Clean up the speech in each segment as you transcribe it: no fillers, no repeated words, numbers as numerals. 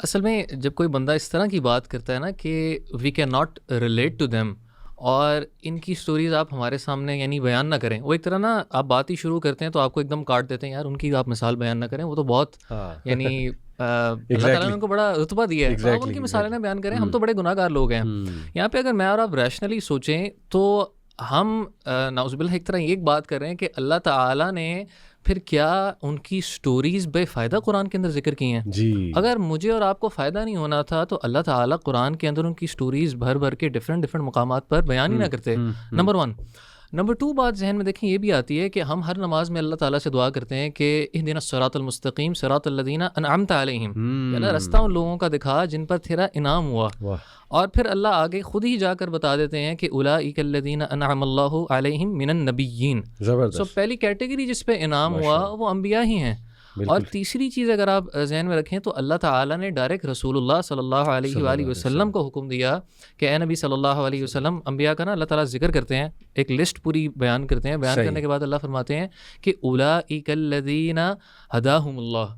असल में जब कोई बंदा इस तरह की बात करता है ना कि we can not relate to them, और इनकी स्टोरीज आप हमारे सामने यानी बयान ना करें, वो एक तरह ना आप बात ही शुरू करते हैं तो आपको एकदम काट देते हैं, यार उनकी आप मिसाल बयान ना करें, वो तो बहुत हाँ यानी अल्लाह ताला ने एग्जैक्टली उनको बड़ा रुतबा दिया है, तो आप एग्जैक्टली उनकी मिसालें एग्जैक्टली ना बयान करें, हम तो बड़े गुनाहगार लोग हैं। यहाँ पे अगर मैं और आप रैशनली सोचें तो हम नाउज़ुबिल्लाह एक तरह एक बात कर रहे हैं कि अल्लाह ताला ने फिर क्या उनकी स्टोरीज़ बेफ़ायदा कुरान के अंदर जिक्र की हैं। जी अगर मुझे और आपको फ़ायदा नहीं होना था तो अल्लाह ताला कुरान के अंदर उनकी स्टोरीज़ भर भर के डिफरेंट डिफरेंट मकामात पर बयान ही ना करते। Number one. नंबर टू, बात जहन में देखें ये भी आती है कि हम हर नमाज में अल्लाह ताला से दुआ करते हैं कि इहदिना सिरातल मुस्तकीम सिरातल लदीना अनअमता अलैहिम, यानी रास्ता उन लोगों का दिखा जिन पर तेरा इनाम हुआ। वाह और फिर अल्लाह आगे खुद ही जाकर बता देते हैं कि उलाइकल लदीना अनअमल्लाहु अलैहिम मिनन नबिय्यीन। जबरदस्त पहली कैटेगरी जिस पे इनाम हुआ माशाल्लाह वो अम्बिया ही हैं। और बिल्कुल तीसरी चीज़ अगर आप जहन में रखें तो अल्लाह ताला ने डायरेक्ट रसूलुल्लाह सल्लल्लाहु अलैहि सल्लल्लाहु अलैहि वसल्लम वसल्लम को हुक्म दिया कि ए नबी सल्लल्लाहु अलैहि वसल्लम, अम्बिया का ना अल्लाह ताला जिक्र करते हैं, एक लिस्ट पूरी बयान करते हैं, बयान सही करने के बाद अल्लाह फरमाते हैं कि उलाइकल लदीना हदाहुमुल्लाह,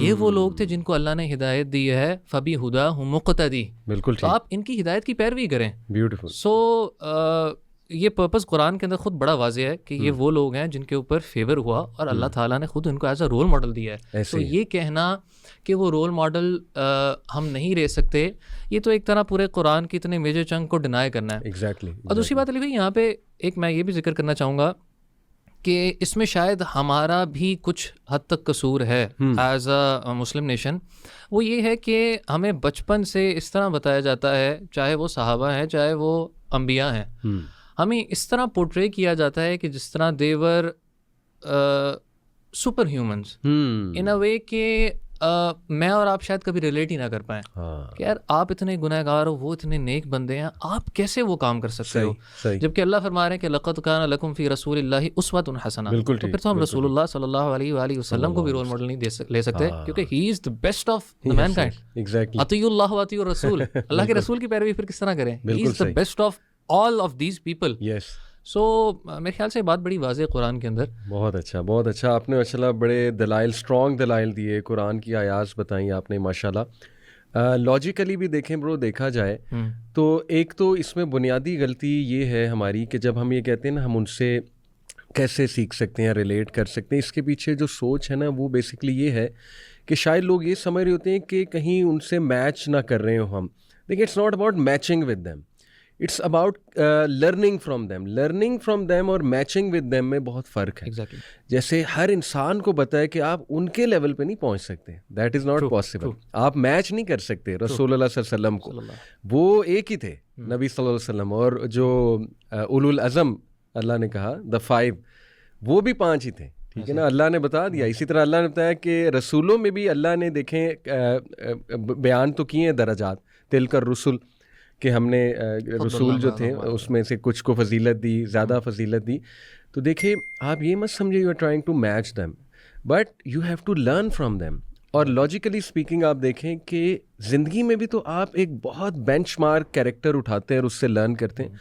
ये वो लोग थे जिनको अल्लाह ने हिदायत दी है, फबी हुदाहुम मुक़तदी, बिल्कुल तो ठीक आप इनकी हिदायत की पैरवी करें। ब्यूटीफुल सो ये पर्पस कुरान के अंदर खुद बड़ा वाज़ेह है कि ये वो लोग हैं जिनके ऊपर फेवर हुआ और अल्लाह ताला ने खुद उनको एज अ रोल मॉडल दिया है। ऐसे तो ही ये कहना कि वो रोल मॉडल हम नहीं रह सकते, ये तो एक तरह पूरे कुरान के इतने मेजर चंक को डिनाई करना है। एग्जैक्टली और दूसरी बात अली भाई यहाँ पे एक मैं ये भी जिक्र करना चाहूँगा कि इसमें शायद हमारा भी कुछ हद तक कसूर है एज अ मुस्लिम नेशन। वो ये है कि हमें बचपन से इस तरह बताया जाता है, चाहे वो सहाबा हैं चाहे वो अम्बिया हैं, हमें इस तरह पोर्ट्रे किया जाता है कि जिस तरह देवर सुपर ह्यूमंस इन अ वे कि मैं और आप शायद कभी रिलेट ही ना कर पाएँ हाँ कि यार आप इतने गुनहगार हो, वो इतने नेक बंदे हैं, आप कैसे वो काम कर सकते हो। सही सही जबकि अल्लाह फरमा रहे हैं कि लक़द काना लकुम फ़ी रसूलिल्लाहि उस्वतुन हसना, बिल्कुल तो ठीक फिर तो हम बिल्कुल ठीक रसूलुल्लाह सल्लल्लाहु अलैहि वसल्लम को भी रोल मॉडल नहीं ले सकते, हाँ क्योंकि he is the best of the mankind. Exactly अतियुल्लाह व अतियुर रसूल, अल्लाह के रसूल की पैरवी फिर किस तरह करें। ही बिल्कुल इज़ द सही best of all of these people. Yes so मेरे ख्याल से बात बड़ी वाज़ेह कुरान के अंदर। बहुत अच्छा आपने माशाल्लाह बड़े दलाइल स्ट्रॉन्ग दलाइल दिए, कुरान की आयात बताई आपने माशाल्लाह। लॉजिकली भी देखें ब्रो, देखा जाए तो एक तो इसमें बुनियादी गलती ये है हमारी कि जब हम ये कहते हैं ना हम उनसे कैसे सीख सकते हैं, रिलेट कर सकते हैं, इसके पीछे जो सोच है ना वो बेसिकली ये है कि शायद लोग ये समझ रहे होते हैं कि कहीं उनसे मैच ना कर रहे हो हम। देखिए it's not about matching with them, it's about learning from them और मैचिंग विद देम में बहुत फ़र्क है। एग्जैक्टली जैसे हर इंसान को पता है कि आप उनके लेवल पे नहीं पहुंच सकते, दैट इज़ नॉट पॉसिबल। आप मैच नहीं कर सकते रसूलुल्लाह सल्लल्लाहु अलैहि वसल्लम को, वो एक ही थे नबी सल्लल्लाहु अलैहि वसल्लम, और जो उलुल अज़म अल्लाह ने कहा द 5, वो भी 5 ही थे, ठीक है ना, अल्लाह ने बता दिया। इसी तरह अल्लाह ने बताया कि रसूलों में भी अल्लाह ने देखें बयान तो किए दर्जात, तिलकर रसूल कि हमने रसूल जो थे उसमें से कुछ को फजीलत दी, ज़्यादा फजीलत दी। तो देखिए आप ये मत समझिए you are trying to match them, but you have to learn from them. और लॉजिकली स्पीकिंग आप देखें कि ज़िंदगी में भी तो आप एक बहुत बेंचमार्क कैरेक्टर उठाते हैं और उससे लर्न करते हैं।